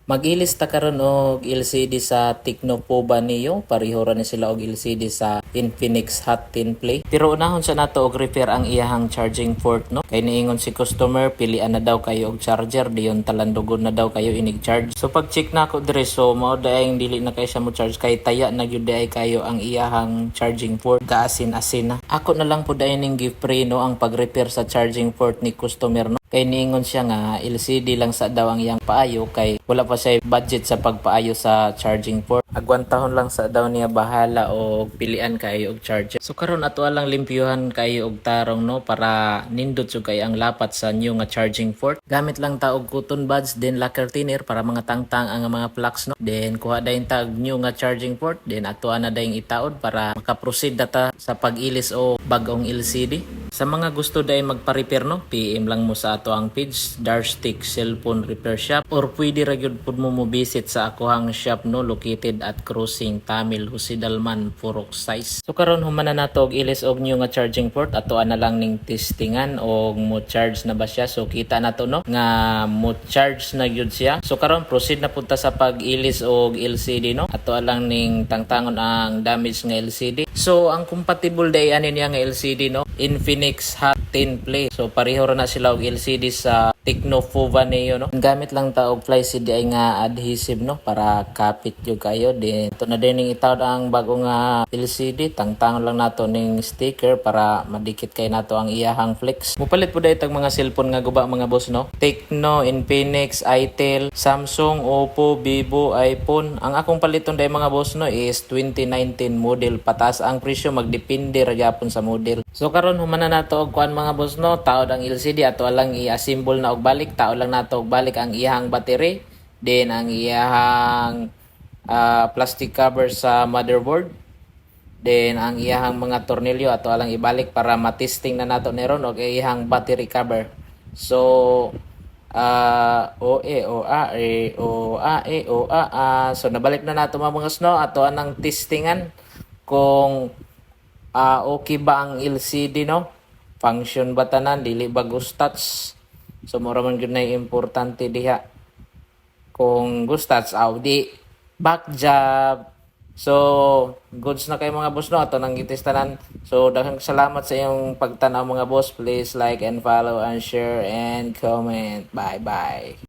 Mag-ilista karon og LCD sa Tecno Pova niyo, pareho ra ni sila og LCD sa Infinix Hot 10 Play. Pero unahon sa nato og repair ang iyahang charging port no. Kay niingon si customer pilian na daw kayo og charger, diyon talandugon na daw kayo inig charge. So pag check na ko dire so mao daayng dili na kay siya mo charge kay taya na gyud daay kayo ang iyahang charging port, kaasin-asin na. Ako na lang pud ning give free no ang pag-repair sa charging port ni customer no. Kay niingon siya nga LCD lang sa daw ang iyang paayo kay wala pa siya budget sa pagpaayo sa charging port. Agwantahon lang sa daw niya bahala o pilian kayo og charger. So karon ato lang limpyuhan kayo og tarong no para nindot jud kay ang lapat sa new nga charging port. Gamit lang ta og cotton buds then lacquer thinner para mga tangtang ang mga plugs no. Then kuha dayon ta og new nga charging port then ato na dayon itaod para maka-proceed ta sa pag-ilis o bag-ong LCD. Sa mga gusto dahil magpa-repair no, PM lang mo sa ato ang page, Darstick Cellphone Repair Shop, or pwede ra gyud pud mo visit sa akohang shop no, located at Crossing Tamil Husidalman, Purok Size. So karon humana nato og ilis og new nga charging port, ato na lang ning testingan og mo charge na ba siya. So kita nato no nga mo charge na gyud siya. So karon proceed na punta sa pag-ilis og LCD no. Ato lang ning tangtangon ang damage nga LCD. So ang compatible day ani niya nga LCD no, Infinix Hot 10 Play. So pareho ra na sila og LCD sa Tecno Pova niyo no. Gamit lang ta og fly CDI nga adhesive no para kapit jud kayo. Then ito na din ning itawd ang bago nga LCD, tangtangon lang nato ning sticker para madikit kay nato ang iyahang flex. Mupalit pud tag mga cellphone nga guba mga boss no. Tecno, Infinix, Itel, Samsung, Oppo, Vivo, iPhone. Ang akong paliton day mga boss no is 2019 model patas. Ang presyo magdepende ra gyapon sa model. So karon humana nato og kuan mga boss no, taod ang LCD ato lang i-assemble na og balik, taod lang nato og balik ang iyahang battery, then ang iyahang plastic cover sa motherboard, then ang iyahang mga tornilyo ato lang ibalik para matesting na nato neron og iyahang battery cover. So so nabalik na nato mga snow ato anang testingan kung okay ba ang LCD no, function ba tanan, dili ba gustats. So mura man gyud na importante diha kung gustats di back job. So goods na kay mga boss no, ato nang gitestanan. So daghang salamat sa iyong pagtan-aw mga boss. Please like and follow and share and comment. Bye bye.